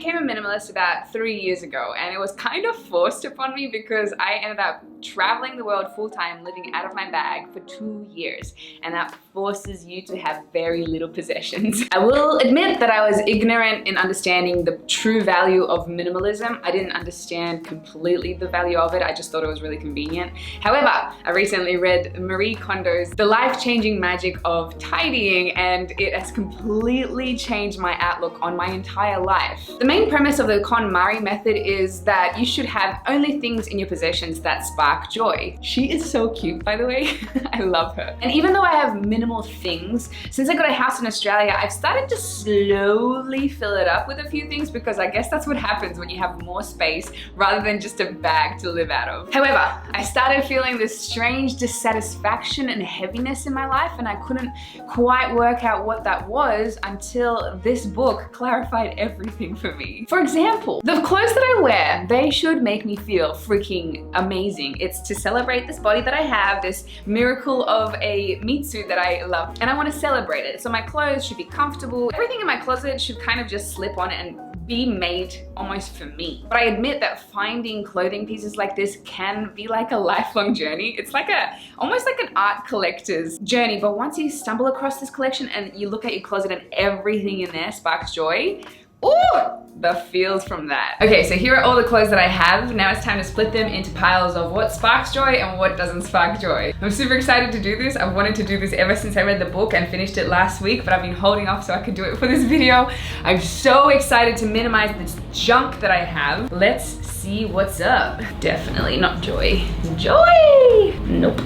became a minimalist about 3 years ago, and it was kind of forced upon me because I ended up traveling the world full-time, living out of my bag for 2 years, and that forces you to have very little possessions. I will admit that I was ignorant in understanding the true value of minimalism. I didn't understand completely the value of it. I just thought it was really convenient. However, I recently read Marie Kondo's The Life-Changing Magic of Tidying, and it has completely changed my outlook on my entire life. The main premise of the KonMari method is that you should have only things in your possessions that spark joy. She is so cute, by the way. I love her. And even though I have minimal things, since I got a house in Australia, I've started to slowly fill it up with a few things because I guess that's what happens when you have more space rather than just a bag to live out of. However, I started feeling this strange dissatisfaction and heaviness in my life, and I couldn't quite work out what that was until this book clarified everything for me. For example, the clothes that I wear, they should make me feel freaking amazing. It's to celebrate this body that I have, this miracle of a meat suit that I love, and I want to celebrate it. So my clothes should be comfortable. Everything in my closet should kind of just slip on and be made almost for me. But I admit that finding clothing pieces like this can be like a lifelong journey. It's like almost like an art collector's journey. But once you stumble across this collection and you look at your closet and everything in there sparks joy, ooh, the feels from that. Okay, so here are all the clothes that I have. Now it's time to split them into piles of what sparks joy and what doesn't spark joy. I'm super excited to do this. I've wanted to do this ever since I read the book and finished it last week, but I've been holding off so I could do it for this video. I'm so excited to minimize this junk that I have. Let's see what's up. Definitely not joy. Joy! Nope.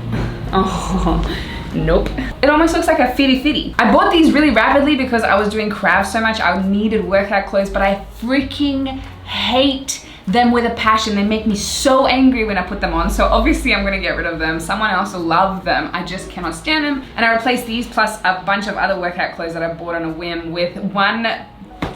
Oh. Nope. It almost looks like a fitty. I bought these really rapidly because I was doing crafts so much. I needed workout clothes, but I freaking hate them with a passion. They make me so angry when I put them on. So obviously I'm gonna get rid of them. Someone else will love them. I just cannot stand them. And I replaced these plus a bunch of other workout clothes that I bought on a whim with one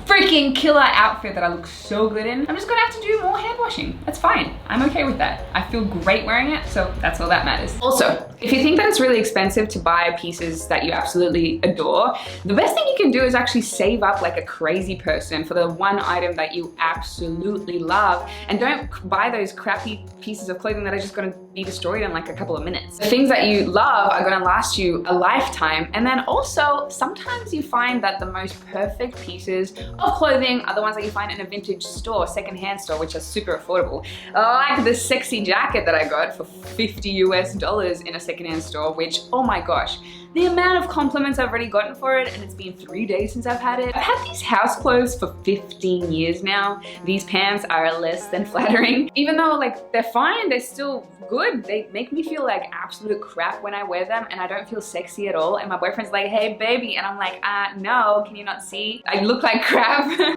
freaking killer outfit that I look so good in. I'm just gonna have to do more hand washing. That's fine. I'm okay with that. I feel great wearing it, so that's all that matters. Also, if you think that it's really expensive to buy pieces that you absolutely adore, the best thing you can do is actually save up like a crazy person for the one item that you absolutely love, and don't buy those crappy pieces of clothing that are just gonna be destroyed in like a couple of minutes. The things that you love are gonna last you a lifetime, and then also sometimes you find that the most perfect pieces of clothing are the ones that you find in a vintage store, secondhand store, which are super affordable. Like this sexy jacket that I got for $50 US in a secondhand store, which, oh my gosh, the amount of compliments I've already gotten for it, and it's been 3 days since I've had it. I've had these house clothes for 15 years now. These pants are less than flattering. Even though like they're fine, they're still good. They make me feel like absolute crap when I wear them, and I don't feel sexy at all. And my boyfriend's like, hey baby, and I'm like, no, can you not see? I look like crap.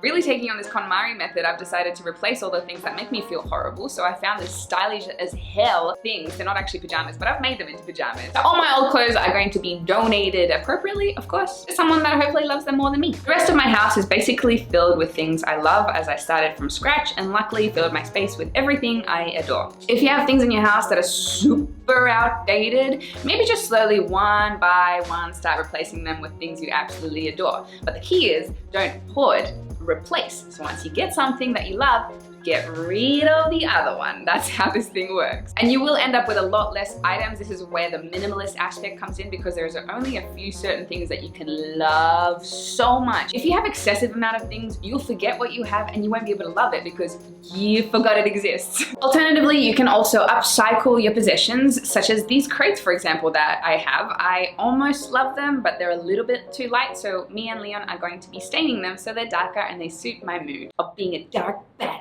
Really taking on this KonMari method, I've decided to replace all the things that make me feel horrible. So I found this stylish as hell things. They're not actually pajamas, but I've made them into pajamas. So all my old clothes are going to be donated appropriately, of course, to someone that hopefully loves them more than me. The rest of my house is basically filled with things I love, as I started from scratch and luckily filled my space with everything I adore. If you have things in your house that are super outdated, maybe just slowly one by one start replacing them with things you absolutely adore. But the key is don't hoard, replace. So once you get something that you love, get rid of the other one. That's how this thing works. And you will end up with a lot less items. This is where the minimalist aspect comes in, because there's only a few certain things that you can love so much. If you have excessive amount of things, you'll forget what you have and you won't be able to love it because you forgot it exists. Alternatively, you can also upcycle your possessions, such as these crates, for example, that I have. I almost love them, but they're a little bit too light, so me and Leon are going to be staining them so they're darker and they suit my mood of being a dark badass.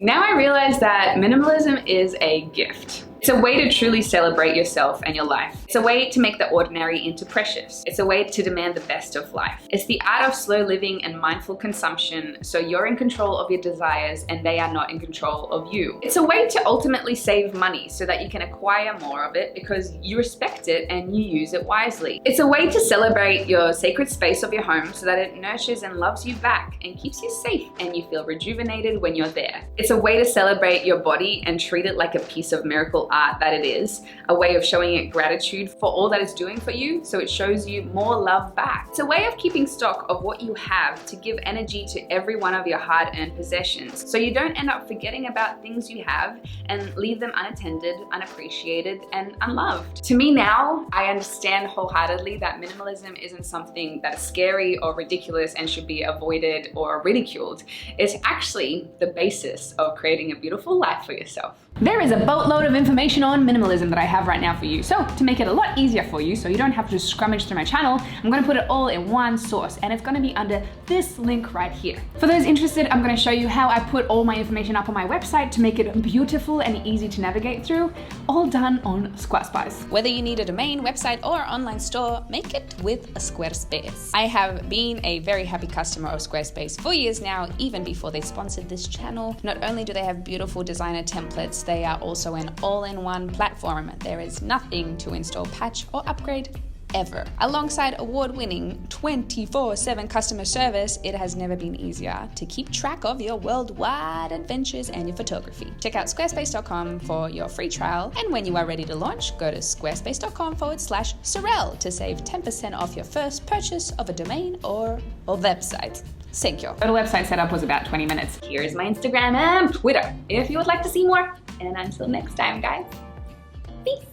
Now I realize that minimalism is a gift. It's a way to truly celebrate yourself and your life. It's a way to make the ordinary into precious. It's a way to demand the best of life. It's the art of slow living and mindful consumption, so you're in control of your desires and they are not in control of you. It's a way to ultimately save money so that you can acquire more of it because you respect it and you use it wisely. It's a way to celebrate your sacred space of your home so that it nurtures and loves you back and keeps you safe and you feel rejuvenated when you're there. It's a way to celebrate your body and treat it like a piece of miracle art that it is, a way of showing it gratitude for all that it's doing for you, so it shows you more love back. It's a way of keeping stock of what you have to give energy to every one of your hard-earned possessions, so you don't end up forgetting about things you have and leave them unattended, unappreciated, and unloved. To me now, I understand wholeheartedly that minimalism isn't something that is scary or ridiculous and should be avoided or ridiculed. It's actually the basis of creating a beautiful life for yourself. There is a boatload of information on minimalism that I have right now for you. So to make it a lot easier for you, so you don't have to scrummage through my channel, I'm gonna put it all in one source, and it's gonna be under this link right here. For those interested, I'm gonna show you how I put all my information up on my website to make it beautiful and easy to navigate through, all done on Squarespace. Whether you need a domain, website, or online store, make it with a Squarespace. I have been a very happy customer of Squarespace for years now, even before they sponsored this channel. Not only do they have beautiful designer templates, they are also an all-in-one platform. There is nothing to install, patch, or upgrade ever. Alongside award-winning 24/7 customer service, it has never been easier to keep track of your worldwide adventures and your photography. Check out squarespace.com for your free trial, and when you are ready to launch, go to squarespace.com/Sorel to save 10% off your first purchase of a domain or website. Thank you. The website setup was about 20 minutes. Here's my Instagram and Twitter if you would like to see more. And until next time, guys, peace.